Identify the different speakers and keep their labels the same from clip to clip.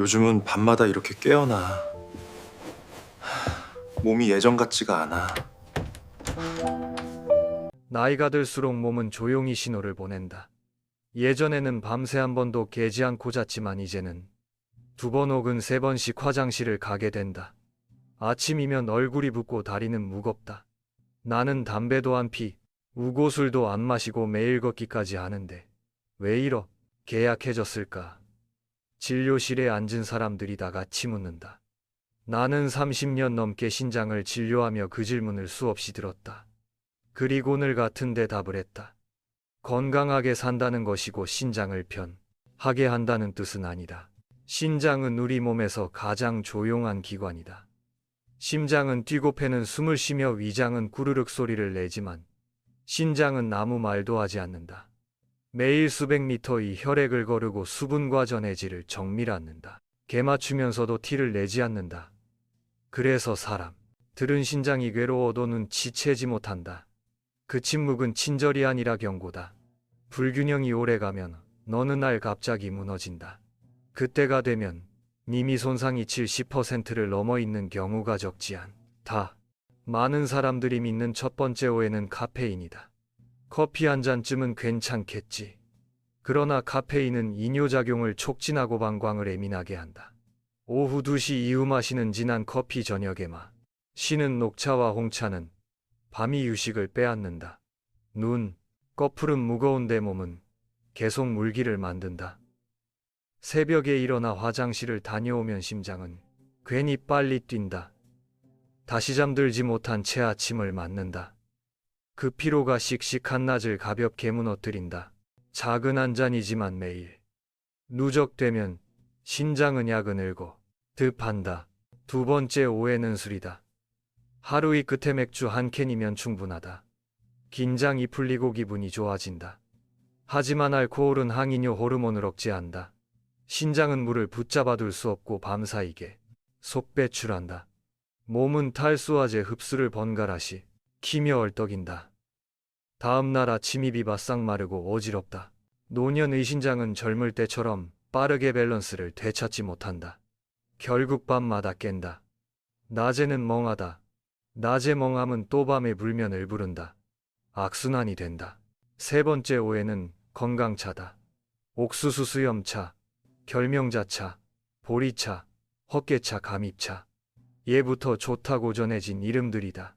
Speaker 1: 요즘은 밤마다 이렇게 깨어나. 몸이 예전 같지가 않아.
Speaker 2: 나이가 들수록 몸은 조용히 신호를 보낸다. 예전에는 밤새 한 번도 깨지 않고 잤지만 이제는 두 번 혹은 세 번씩 화장실을 가게 된다. 아침이면 얼굴이 붓고 다리는 무겁다. 나는 담배도 안 피, 우고술도 안 마시고 매일 걷기까지 하는데 왜 이렇게 약해졌을까? 진료실에 앉은 사람들이 다 같이 묻는다. 나는 30년 넘게 신장을 진료하며 그 질문을 수없이 들었다. 그리고 늘 같은 대답을 했다. 건강하게 산다는 것이고 신장을 편하게 한다는 뜻은 아니다. 신장은 우리 몸에서 가장 조용한 기관이다. 심장은 뛰고 패는 숨을 쉬며 위장은 꾸르륵 소리를 내지만 신장은 아무 말도 하지 않는다. 매일 수백 미터의 혈액을 거르고 수분과 전해질을 정밀 않는다. 개 맞추면서도 티를 내지 않는다. 그래서 사람들은 신장이 괴로워도 눈치채지 못한다. 그 침묵은 친절이 아니라 경고다. 불균형이 오래가면 어느 날 갑자기 무너진다. 그때가 되면 이미 손상이 70%를 넘어 있는 경우가 적지 않다. 많은 사람들이 믿는 첫 번째 오해는 카페인이다. 커피 한 잔쯤은 괜찮겠지. 그러나 카페인은 이뇨작용을 촉진하고 방광을 예민하게 한다. 오후 2시 이후 마시는 진한 커피, 저녁에 마시는 녹차와 홍차는 밤이 휴식을 빼앗는다. 눈, 꺼풀은 무거운 내 몸은 계속 물기를 만든다. 새벽에 일어나 화장실을 다녀오면 심장은 괜히 빨리 뛴다. 다시 잠들지 못한 채 아침을 맞는다. 그 피로가 씩씩한 낮을 가볍게 무너뜨린다. 작은 한 잔이지만 매일 누적되면 신장은 야근을고 듭한다. 두 번째 오해는 술이다. 하루의 끝에 맥주 한 캔이면 충분하다. 긴장이 풀리고 기분이 좋아진다. 하지만 알코올은 항이뇨 호르몬을 억제한다. 신장은 물을 붙잡아둘 수 없고 밤사이게 속 배출한다. 몸은 탈수화제 흡수를 번갈아시 키며 얼떡인다. 다음 날 아침 입이 바싹 마르고 어지럽다. 노년의 신장은 젊을 때처럼 빠르게 밸런스를 되찾지 못한다. 결국 밤마다 깬다. 낮에는 멍하다. 낮에 멍함은 또 밤에 불면을 부른다. 악순환이 된다. 세 번째 오해는 건강차다. 옥수수 수염차, 결명자차, 보리차, 헛개차, 감입차. 예부터 좋다고 전해진 이름들이다.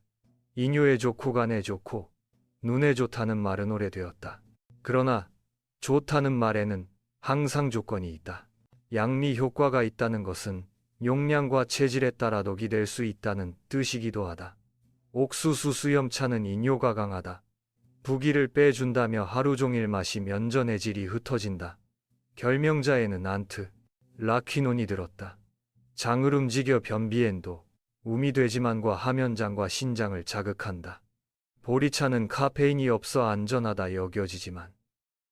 Speaker 2: 이뇨에 좋고 간에 좋고 눈에 좋다는 말은 오래되었다. 그러나 좋다는 말에는 항상 조건이 있다. 양리 효과가 있다는 것은 용량과 체질에 따라 독이 될 수 있다는 뜻이기도 하다. 옥수수 수염차는 이뇨가 강하다. 부기를 빼준다며 하루 종일 마시면 전해질이 흩어진다. 결명자에는 안트, 라퀴논이 들었다. 장을 움직여 변비엔도, 우미돼지만과 하면장과 신장을 자극한다. 보리차는 카페인이 없어 안전하다 여겨지지만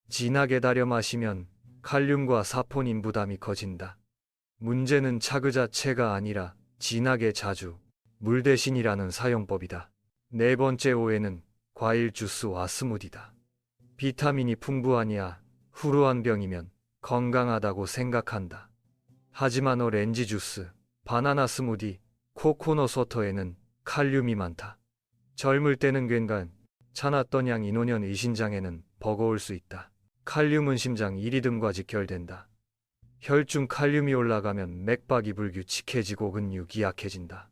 Speaker 2: 진하게 달여 마시면 칼륨과 사포닌 부담이 커진다. 문제는 차 그 자체가 아니라 진하게 자주 물 대신이라는 사용법이다. 네 번째 오해는 과일 주스와 스무디다. 비타민이 풍부하냐 후루한 병이면 건강하다고 생각한다. 하지만 오렌지 주스, 바나나 스무디, 코코넛 워터에는 칼륨이 많다. 젊을 때는 괜찮았던 양 노년 의신장에는 버거울 수 있다. 칼륨은 심장 이리듬과 직결된다. 혈중 칼륨이 올라가면 맥박이 불규칙해지고 근육이 약해진다.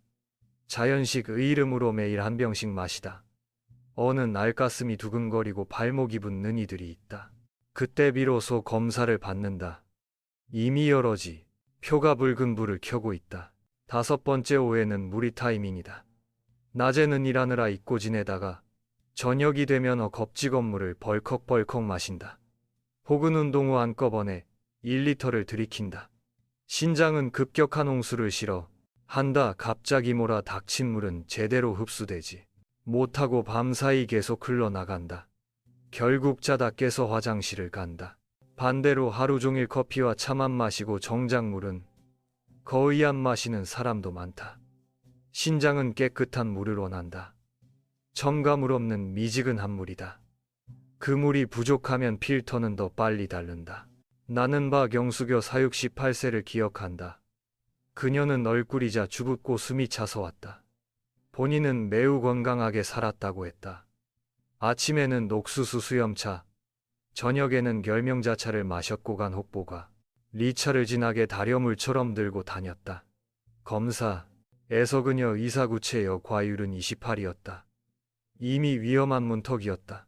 Speaker 2: 자연식의 이름으로 매일 한 병씩 마시다. 어느 날 가슴이 두근거리고 발목이 붓는 이들이 있다. 그때 비로소 검사를 받는다. 이미 여러지 표가 붉은 불을 켜고 있다. 다섯 번째 오해는 무리 타이밍이다. 낮에는 일하느라 잊고 지내다가 저녁이 되면 겁직 업무를 벌컥벌컥 마신다. 혹은 운동 후 한꺼번에 1리터를 들이킨다. 신장은 급격한 홍수를 싫어 한다. 갑자기 몰아닥친 물은 제대로 흡수되지 못하고 밤사이 계속 흘러나간다. 결국 자다 깨서 화장실을 간다. 반대로 하루 종일 커피와 차만 마시고 정작 물은 거의 안 마시는 사람도 많다. 신장은 깨끗한 물을 원한다. 첨가물 없는 미지근한 물이다. 그 물이 부족하면 필터는 더 빨리 닳는다. 나는 박영수교 사육 18세를 기억한다. 그녀는 얼굴이자 주붓고 숨이 차서 왔다. 본인은 매우 건강하게 살았다고 했다. 아침에는 옥수수 수염차, 저녁에는 결명자차를 마셨고 간 혹보가 리차를 진하게 다려물처럼 들고 다녔다. 검사에서 그녀 이사구체여 과율은 28이었다. 이미 위험한 문턱이었다.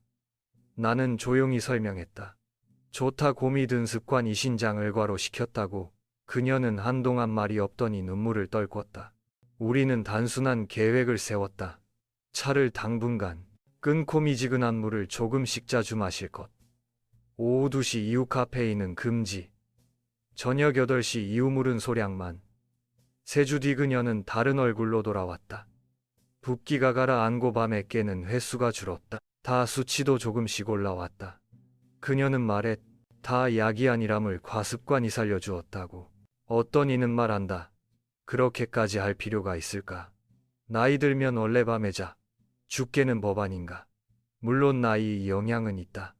Speaker 2: 나는 조용히 설명했다. 좋다 곰이 든 습관이 신장을 과로시켰다고. 그녀는 한동안 말이 없더니 눈물을 떨궜다. 우리는 단순한 계획을 세웠다. 차를 당분간 끊고 미지근한 물을 조금씩 자주 마실 것. 오후 2시 이후 카페인은 금지. 저녁 8시 이후 물은 소량만. 3주 뒤 그녀는 다른 얼굴로 돌아왔다. 붓기가 가라앉고 밤에 깨는 횟수가 줄었다. 다 수치도 조금씩 올라왔다. 그녀는 말했. 다 약이 아니람을 과습관이 살려주었다고. 어떤 이는 말한다. 그렇게까지 할 필요가 있을까? 나이 들면 원래 밤에 자. 죽게는 법 아닌가? 물론 나이의 영향은 있다.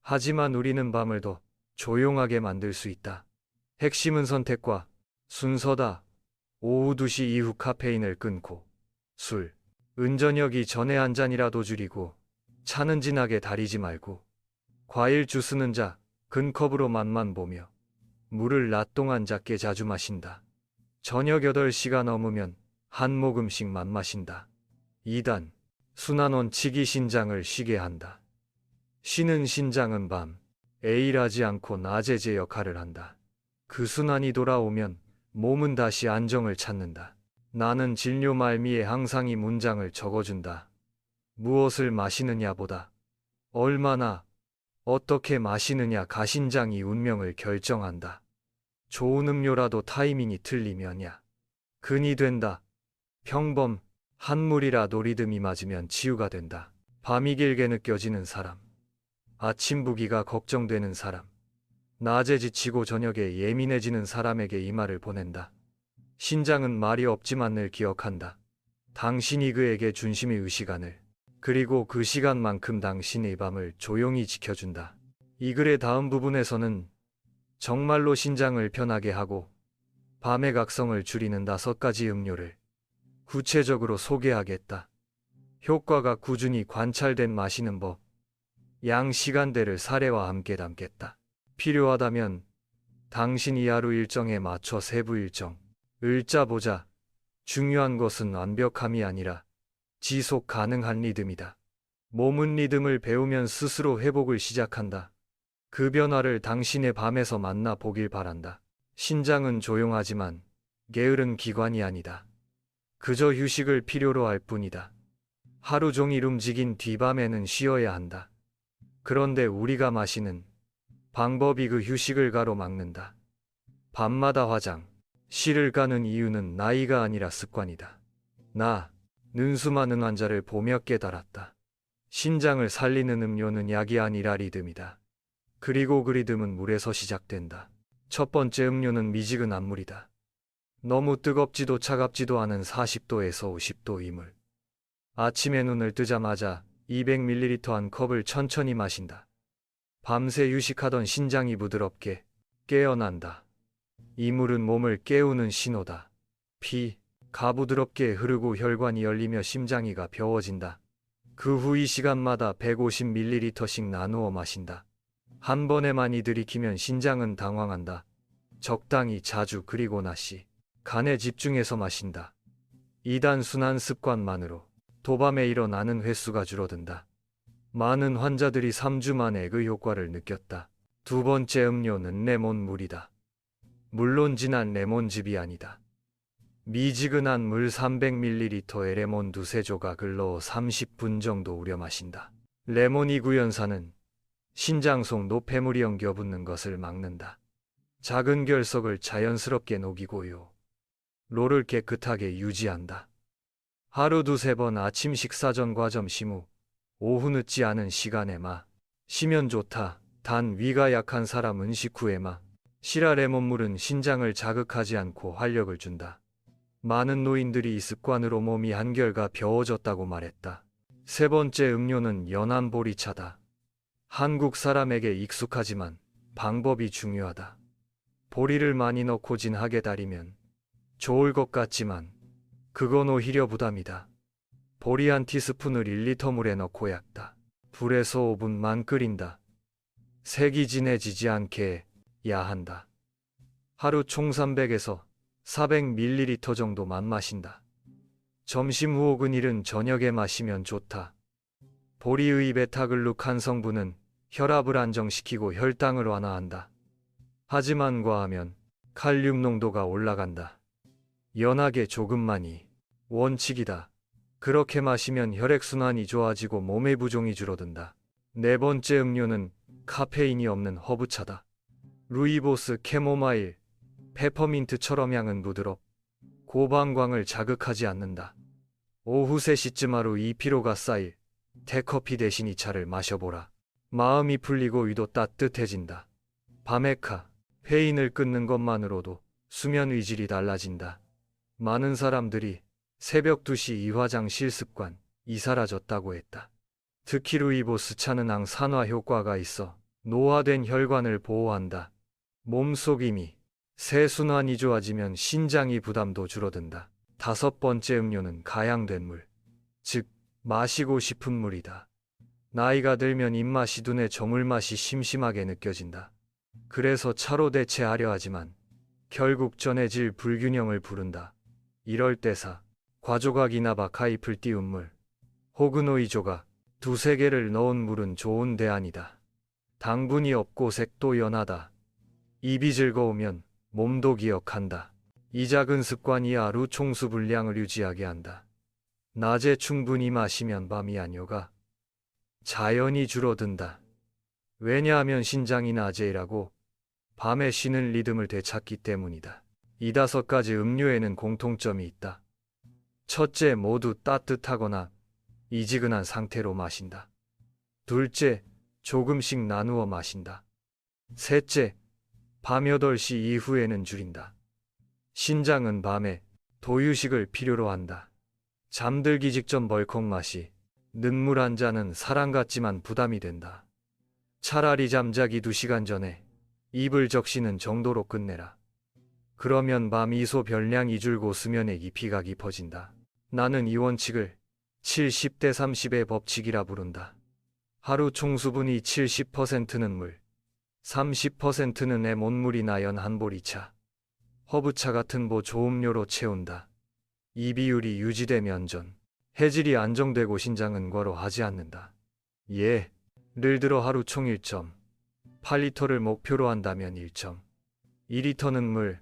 Speaker 2: 하지만 우리는 밤을 더 조용하게 만들 수 있다. 핵심은 선택과 순서다. 오후 2시 이후 카페인을 끊고 술, 은저녁이 전에 한 잔이라도 줄이고 차는 진하게 다리지 말고 과일 주스는 작은 컵으로 맛만 보며 물을 낮 동안 작게 자주 마신다. 저녁 8시가 넘으면 한 모금씩만 마신다. 2단 순환 원칙이 신장을 쉬게 한다. 쉬는 신장은 밤에 일하지 않고 낮에 제 역할을 한다. 그 순환이 돌아오면 몸은 다시 안정을 찾는다. 나는 진료 말미에 항상 이 문장을 적어준다. 무엇을 마시느냐보다 얼마나 어떻게 마시느냐가 신장이 운명을 결정한다. 좋은 음료라도 타이밍이 틀리면야 근이 된다. 평범 한 물이라도 리듬이 맞으면 치유가 된다. 밤이 길게 느껴지는 사람, 아침 부기가 걱정되는 사람, 낮에 지치고 저녁에 예민해지는 사람에게 이 말을 보낸다. 신장은 말이 없지만 늘 기억한다. 당신이 그에게 준심의 시간을, 그리고 그 시간만큼 당신의 밤을 조용히 지켜준다. 이 글의 다음 부분에서는 정말로 신장을 편하게 하고 밤의 각성을 줄이는 5가지 음료를 구체적으로 소개하겠다. 효과가 꾸준히 관찰된 마시는 법, 양 시간대를 사례와 함께 담겠다. 필요하다면 당신이 하루 일정에 맞춰 세부 일정을 짜보자. 중요한 것은 완벽함이 아니라 지속 가능한 리듬이다. 몸은 리듬을 배우면 스스로 회복을 시작한다. 그 변화를 당신의 밤에서 만나 보길 바란다. 신장은 조용하지만 게으른 기관이 아니다. 그저 휴식을 필요로 할 뿐이다. 하루 종일 움직인 뒤 밤에는 쉬어야 한다. 그런데 우리가 마시는 방법이 그 휴식을 가로막는다. 밤마다 화장실을 가는 이유는 나이가 아니라 습관이다. 나는 수많은 환자를 보며 깨달았다. 신장을 살리는 음료는 약이 아니라 리듬이다. 그리고 그 리듬은 물에서 시작된다. 첫 번째 음료는 미지근한 물이다. 너무 뜨겁지도 차갑지도 않은 40도에서 50도 이물. 아침에 눈을 뜨자마자 200ml 한 컵을 천천히 마신다. 밤새 휴식하던 신장이 부드럽게 깨어난다. 이 물은 몸을 깨우는 신호다. 피가 부드럽게 흐르고 혈관이 열리며 심장이 가벼워진다. 그 후 이 시간마다 150ml씩 나누어 마신다. 한 번에 많이 들이키면 신장은 당황한다. 적당히 자주 그리고 낮시 간에 집중해서 마신다. 2단 순환 습관만으로 도밤에 일어나는 횟수가 줄어든다. 많은 환자들이 3주 만에 그 효과를 느꼈다. 두 번째 음료는 레몬물이다. 물론 진한 레몬즙이 아니다. 미지근한 물 300ml에 레몬 2~3조각을 넣어 30분 정도 우려 마신다. 레몬이 구연산은 신장 속 노폐물이 엉겨붙는 것을 막는다. 작은 결석을 자연스럽게 녹이고요. 로를 깨끗하게 유지한다. 하루 2~3번 아침 식사 전과 점심 후, 오후 늦지 않은 시간에 마시면 좋다. 단 위가 약한 사람은 식후에 시라 레몬물은 신장을 자극하지 않고 활력을 준다. 많은 노인들이 이 습관으로 몸이 한결 가벼워졌다고 말했다. 세 번째 음료는 연한 보리차다. 한국 사람에게 익숙하지만 방법이 중요하다. 보리를 많이 넣고 진하게 달이면 좋을 것 같지만 그건 오히려 부담이다. 보리 한 티스푼을 1리터 물에 넣고 약다. 불에서 5분만 끓인다. 색이 진해지지 않게 해야 한다. 하루 총 300에서 400ml 정도만 마신다. 점심 후 혹은 이른 저녁에 마시면 좋다. 보리의 베타글루칸 성분은 혈압을 안정시키고 혈당을 완화한다. 하지만 과하면 칼륨 농도가 올라간다. 연하게 조금만이 원칙이다. 그렇게 마시면 혈액순환이 좋아지고 몸의 부종이 줄어든다. 네 번째 음료는 카페인이 없는 허브차다. 루이보스 캐모마일, 페퍼민트처럼 향은 부드럽, 고방광을 자극하지 않는다. 오후 3시쯤 하루 이 피로가 쌓일 태커피 대신 이 차를 마셔보라. 마음이 풀리고 위도 따뜻해진다. 밤에 카페인을 끊는 것만으로도 수면 의질이 달라진다. 많은 사람들이 새벽 2시 이 화장실 습관이 사라졌다고 했다. 특히 루이보스 차는 항산화 효과가 있어 노화된 혈관을 보호한다. 몸속 이미 세순환이 좋아지면 신장이 부담도 줄어든다. 다섯 번째 음료는 가양된 물, 즉 마시고 싶은 물이다. 나이가 들면 입맛이 둔해 저물맛이 심심하게 느껴진다. 그래서 차로 대체하려 하지만 결국 전해질 불균형을 부른다. 이럴 때사 과조각이나 바카잎을 띄운 물 혹은 오이조각 두세 개를 넣은 물은 좋은 대안이다. 당분이 없고 색도 연하다. 입이 즐거우면 몸도 기억한다. 이 작은 습관이 하루 총수 분량을 유지하게 한다. 낮에 충분히 마시면 밤이 아뇨가 자연히 줄어든다. 왜냐하면 신장이 낮에 일하고 밤에 쉬는 리듬을 되찾기 때문이다. 이 5가지 음료에는 공통점이 있다. 첫째, 모두 따뜻하거나 이지근한 상태로 마신다. 둘째, 조금씩 나누어 마신다. 셋째, 밤 8시 이후에는 줄인다. 신장은 밤에 도유식을 필요로 한다. 잠들기 직전 벌컥 마시 는물 한 잔은 사랑 같지만 부담이 된다. 차라리 잠자기 2시간 전에 입을 적시는 정도로 끝내라. 그러면 밤 이소 별량이 줄고 수면에 깊이가 깊어진다. 나는 이 원칙을 70대 30의 법칙이라 부른다. 하루 총수분이 70%는 물, 30%는 레몬물이나 연한 보리차, 허브차 같은 보조음료로 채운다. 이 비율이 유지되면 해질이 안정되고 신장은 과로하지 않는다. 예를 들어 하루 총 1.8리터를 목표로 한다면 1.2리터는 물,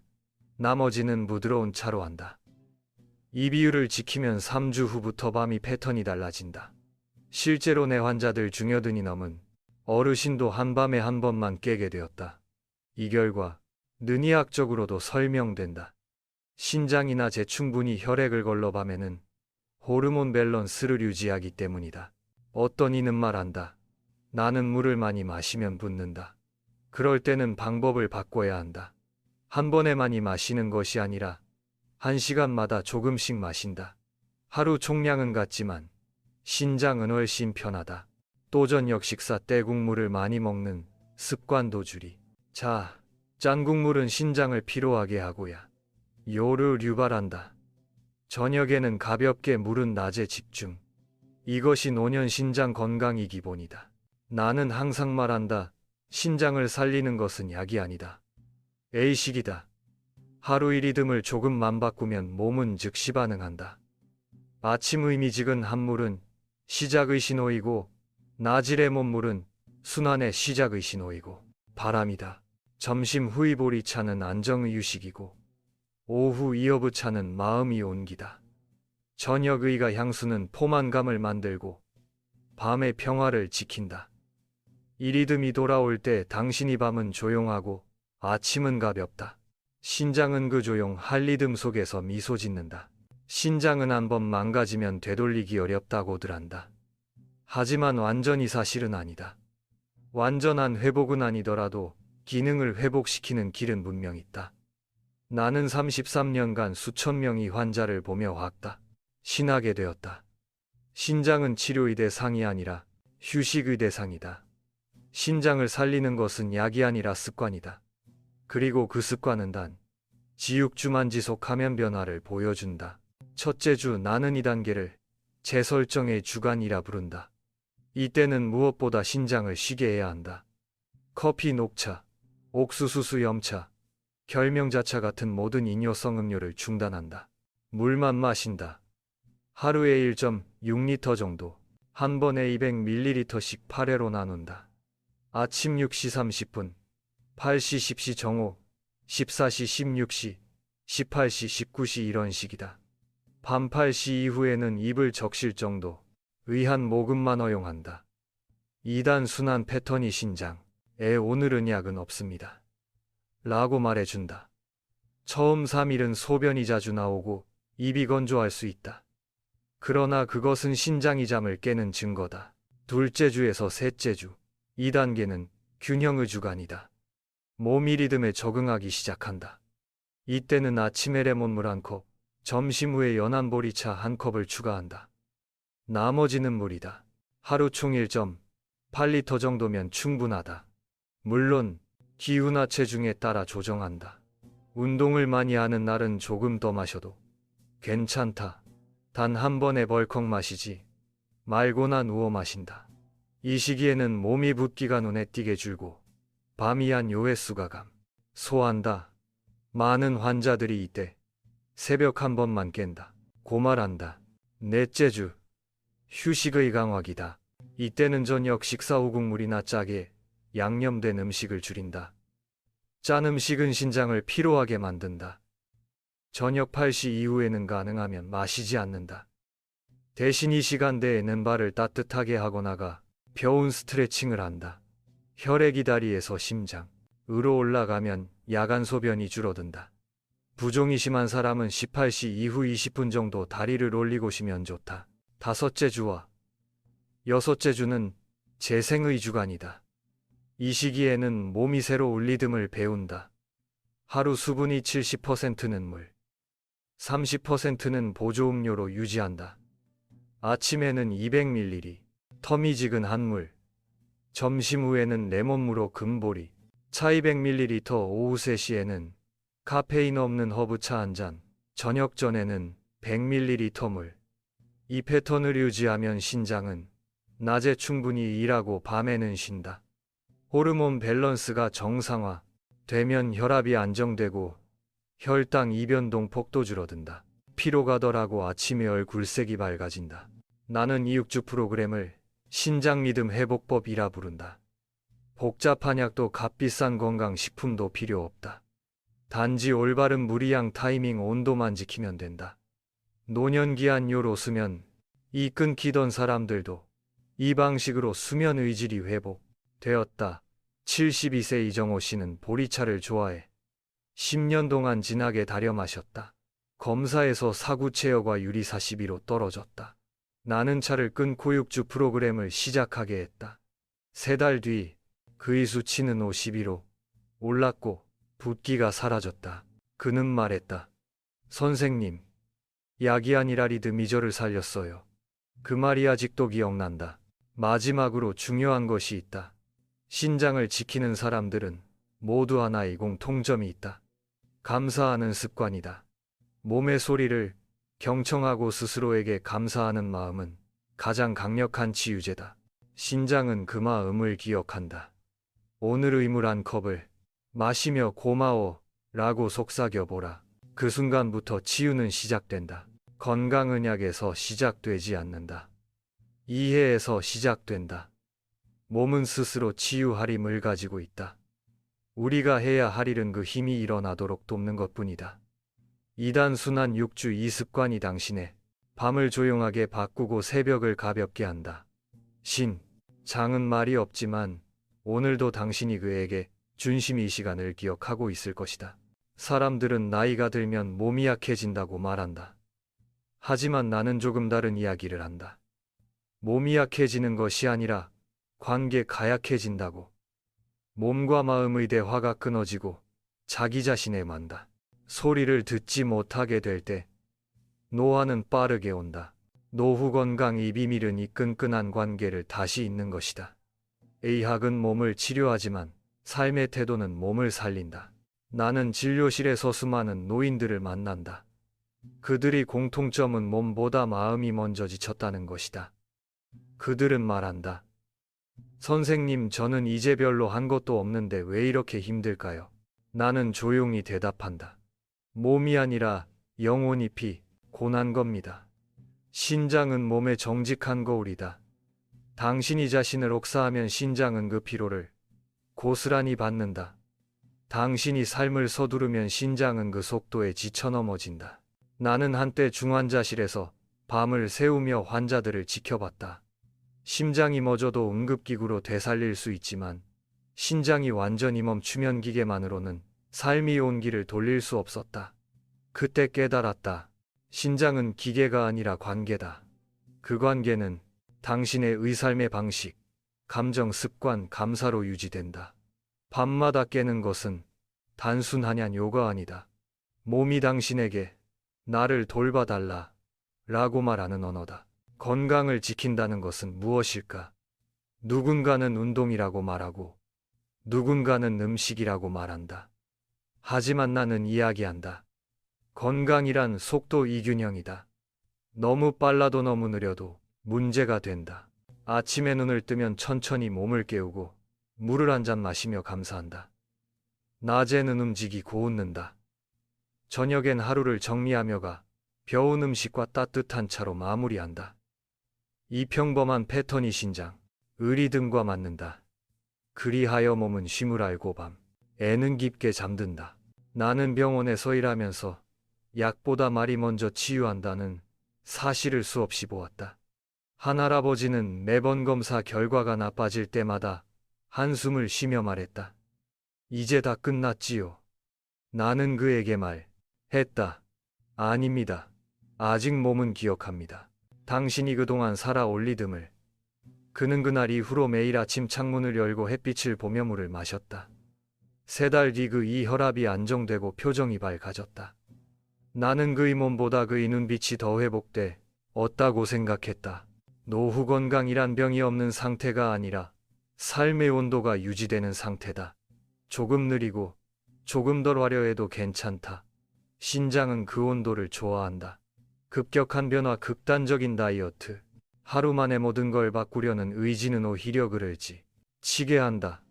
Speaker 2: 나머지는 부드러운 차로 한다. 이 비율을 지키면 3주 후부터 밤이 패턴이 달라진다. 실제로 내 환자들 중여든이 넘은 어르신도 한밤에 한 번만 깨게 되었다. 이 결과 능의학적으로도 설명된다. 신장이나 재충분히 혈액을 걸러 밤에는 호르몬 밸런스를 유지하기 때문이다. 어떤 이는 말한다. 나는 물을 많이 마시면 붓는다. 그럴 때는 방법을 바꿔야 한다. 한 번에 많이 마시는 것이 아니라 1시간마다 조금씩 마신다. 하루 총량은 같지만 신장은 훨씬 편하다. 또 저녁 식사 때 국물을 많이 먹는 습관도 줄이. 자, 짠 국물은 신장을 피로하게 하고야 요를 유발한다. 저녁에는 가볍게 물은 낮에 집중. 이것이 노년 신장 건강이 기본이다. 나는 항상 말한다. 신장을 살리는 것은 약이 아니다. A식이다. 하루 이 리듬을 조금만 바꾸면 몸은 즉시 반응한다. 아침의 미지근 한 물은 시작의 신호이고 낮의 레몬물은 순환의 시작의 신호이고 바람이다. 점심 후의 보리차는 안정의 유식이고 오후 이어부차는 마음이 온기다. 저녁의가 향수는 포만감을 만들고 밤의 평화를 지킨다. 이 리듬이 돌아올 때 당신이 밤은 조용하고 아침은 가볍다. 신장은 그 조용한 리듬 속에서 미소 짓는다. 신장은 한번 망가지면 되돌리기 어렵다고들 한다. 하지만 완전히 사실은 아니다. 완전한 회복은 아니더라도 기능을 회복시키는 길은 분명 있다. 나는 33년간 수천 명의 환자를 보며 확다. 신하게 되었다. 신장은 치료의 대상이 아니라 휴식의 대상이다. 신장을 살리는 것은 약이 아니라 습관이다. 그리고 그 습관은 단 지육주만 지속하면 변화를 보여준다. 첫째 주 나는 이 단계를 재설정의 주간이라 부른다. 이때는 무엇보다 신장을 쉬게 해야 한다. 커피, 녹차, 옥수수, 염차, 결명자차 같은 모든 이뇨성 음료를 중단한다. 물만 마신다. 하루에 1.6리터 정도, 한 번에 200ml씩 8회로 나눈다. 아침 6시 30분, 8시 10시 정오, 14시 16시, 18시 19시 이런 식이다. 밤 8시 이후에는 입을 적실 정도, 의한 모금만 허용한다. 2단 순환 패턴이 신장에 오늘은 약은 없습니다. 라고 말해준다. 처음 3일은 소변이 자주 나오고 입이 건조할 수 있다. 그러나 그것은 신장이 잠을 깨는 증거다. 둘째 주에서 셋째 주, 2단계는 균형의 주간이다. 몸이 리듬에 적응하기 시작한다. 이때는 아침에 레몬물 1컵, 점심 후에 연한 보리차 1컵을 추가한다. 나머지는 물이다. 하루 총 1.8리터 정도면 충분하다. 물론 기후나 체중에 따라 조정한다. 운동을 많이 하는 날은 조금 더 마셔도 괜찮다. 단 한 번에 벌컥 마시지 말고나 누워 마신다. 이 시기에는 몸이 붓기가 눈에 띄게 줄고 밤이한 요횟수가 감소한다. 많은 환자들이 이때 새벽 한 번만 깬다. 고말한다. 넷째 주, 휴식의 강화기다. 이때는 저녁 식사 후 국물이나 짜게 양념된 음식을 줄인다. 짠 음식은 신장을 피로하게 만든다. 저녁 8시 이후에는 가능하면 마시지 않는다. 대신 이 시간대에는 발을 따뜻하게 하거나가 벼운 스트레칭을 한다. 혈액이 다리에서 심장으로 올라가면 야간 소변이 줄어든다. 부종이 심한 사람은 18시 이후 20분 정도 다리를 올리고 쉬면 좋다. 다섯째 주와 여섯째 주는 재생의 주간이다. 이 시기에는 몸이 새로 올 리듬을 배운다. 하루 수분이 70%는 물, 30%는 보조음료로 유지한다. 아침에는 200ml, 터미직은 한물, 점심 후에는 레몬물로 금보리, 차 200ml, 오후 3시에는 카페인 없는 허브차 한 잔, 저녁 전에는 100ml 물. 이 패턴을 유지하면 신장은 낮에 충분히 일하고 밤에는 쉰다. 호르몬 밸런스가 정상화 되면 혈압이 안정되고 혈당 이변동 폭도 줄어든다. 피로가 덜하고 아침에 얼굴색이 밝아진다. 나는 이 6주 프로그램을 신장 리듬 회복법이라 부른다. 복잡한 약도 값비싼 건강식품도 필요 없다. 단지 올바른 무리양 타이밍 온도만 지키면 된다. 노년기한 요로 수면 이 끊기던 사람들도 이 방식으로 수면 의질이 회복되었다. 72세 이정호 씨는 보리차를 좋아해 10년 동안 진하게 달여 마셨다. 검사에서 사구체여과 유리 42로 떨어졌다. 나는 차를 끊고 6주 프로그램을 시작하게 했다. 3달 뒤 그의 수치는 52로 올랐고 붓기가 사라졌다. 그는 말했다. 선생님, 약이 아니라 리듬이 저를 살렸어요. 그 말이 아직도 기억난다. 마지막으로 중요한 것이 있다. 신장을 지키는 사람들은 모두 하나의 공통점이 있다. 감사하는 습관이다. 몸의 소리를 경청하고 스스로에게 감사하는 마음은 가장 강력한 치유제다. 신장은 그 마음을 기억한다. 오늘의 물 1컵을 마시며 고마워 라고 속삭여보라. 그 순간부터 치유는 시작된다. 건강은 약에서 시작되지 않는다. 이해에서 시작된다. 몸은 스스로 치유할 힘을 가지고 있다. 우리가 해야 할 일은 그 힘이 일어나도록 돕는 것뿐이다. 2단 순환 6주 이 습관이 당신의 밤을 조용하게 바꾸고 새벽을 가볍게 한다. 장은 말이 없지만 오늘도 당신이 그에게 준심 이 시간을 기억하고 있을 것이다. 사람들은 나이가 들면 몸이 약해진다고 말한다. 하지만 나는 조금 다른 이야기를 한다. 몸이 약해지는 것이 아니라 관계가 약해진다고. 몸과 마음의 대화가 끊어지고 자기 자신에 만다. 소리를 듣지 못하게 될 때 노화는 빠르게 온다. 노후 건강의 비밀은 이 끈끈한 관계를 다시 잇는 것이다. 의학은 몸을 치료하지만 삶의 태도는 몸을 살린다. 나는 진료실에서 수많은 노인들을 만난다. 그들이 공통점은 몸보다 마음이 먼저 지쳤다는 것이다. 그들은 말한다. 선생님, 저는 이제 별로 한 것도 없는데 왜 이렇게 힘들까요? 나는 조용히 대답한다. 몸이 아니라 영혼이 피곤한 겁니다. 신장은 몸의 정직한 거울이다. 당신이 자신을 ok사하면 신장은 그 피로를 고스란히 받는다. 당신이 삶을 서두르면 신장은 그 속도에 지쳐 넘어진다. 나는 한때 중환자실에서 밤을 새우며 환자들을 지켜봤다. 심장이 멎어도 응급기구로 되살릴 수 있지만 신장이 완전히 멈추면 기계만으로는 삶이 온기를 돌릴 수 없었다. 그때 깨달았다. 신장은 기계가 아니라 관계다. 그 관계는 당신의 의삶의 방식, 감정, 습관, 감사로 유지된다. 밤마다 깨는 것은 단순하냐 요가 아니다. 몸이 당신에게 나를 돌봐달라 라고 말하는 언어다. 건강을 지킨다는 것은 무엇일까? 누군가는 운동이라고 말하고 누군가는 음식이라고 말한다. 하지만 나는 이야기한다. 건강이란 속도 이균형이다. 너무 빨라도 너무 느려도 문제가 된다. 아침에 눈을 뜨면 천천히 몸을 깨우고 물을 한 잔 마시며 감사한다. 낮에는 움직이고 웃는다. 저녁엔 하루를 정리하며 가 겨운 음식과 따뜻한 차로 마무리한다. 이 평범한 패턴이 신장, 의리듬과 맞는다. 그리하여 몸은 쉼을 알고 밤, 애는 깊게 잠든다. 나는 병원에서 일하면서 약보다 말이 먼저 치유한다는 사실을 수없이 보았다. 한 할아버지는 매번 검사 결과가 나빠질 때마다 한숨을 쉬며 말했다. 이제 다 끝났지요. 나는 그에게 말했다. 아닙니다. 아직 몸은 기억합니다. 당신이 그동안 살아올 리듬을. 그는 그날 이후로 매일 아침 창문을 열고 햇빛을 보며 물을 마셨다. 3달 뒤 그의 혈압이 안정되고 표정이 밝아졌다. 나는 그의 몸보다 그의 눈빛이 더 회복돼 없다고 생각했다. 노후 건강이란 병이 없는 상태가 아니라 삶의 온도가 유지되는 상태다. 조금 느리고 조금 덜 화려해도 괜찮다. 신장은 그 온도를 좋아한다. 급격한 변화, 극단적인 다이어트, 하루 만에 모든 걸 바꾸려는 의지는 오히려 그를 지치게 한다.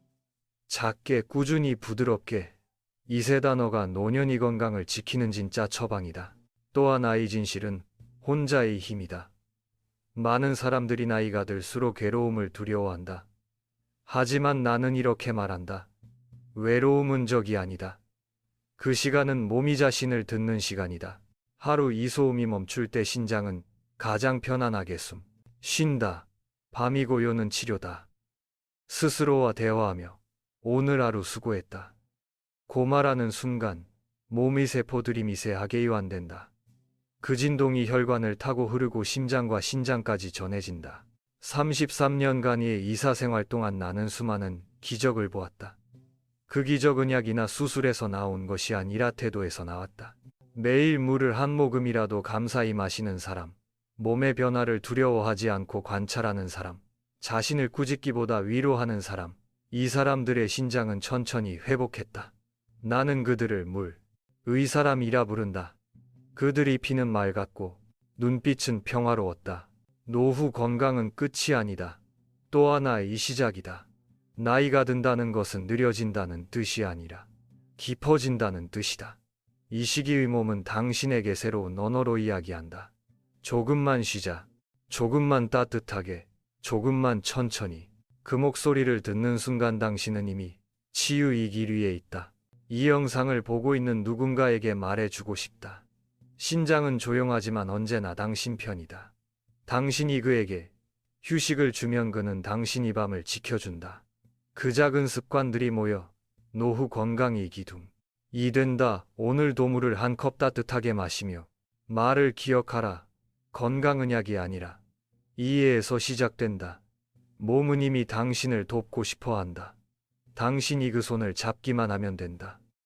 Speaker 2: 작게, 꾸준히, 부드럽게. 이 세 단어가 노년이 건강을 지키는 진짜 처방이다. 또한 나의 진실은 혼자의 힘이다. 많은 사람들이 나이가 들수록 괴로움을 두려워한다. 하지만 나는 이렇게 말한다. 외로움은 적이 아니다. 그 시간은 몸이 자신을 듣는 시간이다. 하루 이 소음이 멈출 때 신장은 가장 편안하게 쉰다. 밤이 고요는 치료다. 스스로와 대화하며 오늘 하루 수고했다. 고 말하는 순간 몸의 세포들이 미세하게 이완된다. 그 진동이 혈관을 타고 흐르고 심장과 신장까지 전해진다. 33년간의 의사생활 동안 나는 수많은 기적을 보았다. 그 기적은 약이나 수술에서 나온 것이 아니라 태도에서 나왔다. 매일 물을 한 모금이라도 감사히 마시는 사람, 몸의 변화를 두려워하지 않고 관찰하는 사람, 자신을 꾸짖기보다 위로하는 사람, 이 사람들의 신장은 천천히 회복했다. 나는 그들을 물의 사람이라 부른다. 그들이 피는 맑았고 눈빛은 평화로웠다. 노후 건강은 끝이 아니다. 또 하나의 시작이다. 나이가 든다는 것은 느려진다는 뜻이 아니라 깊어진다는 뜻이다. 이 시기의 몸은 당신에게 새로운 언어로 이야기한다. 조금만 쉬자. 조금만 따뜻하게. 조금만 천천히. 그 목소리를 듣는 순간 당신은 이미 치유의 길 위에 있다. 이 영상을 보고 있는 누군가에게 말해주고 싶다. 신장은 조용하지만 언제나 당신 편이다. 당신이 그에게 휴식을 주면 그는 당신이 밤을 지켜준다. 그 작은 습관들이 모여 노후 건강이 기둥이 된다. 오늘도 물을 한 컵 따뜻하게 마시며 말을 기억하라. 건강은 약이 아니라 이해에서 시작된다. 몸은 이미 당신을 돕고 싶어 한다. 당신이 그 손을 잡기만 하면 된다.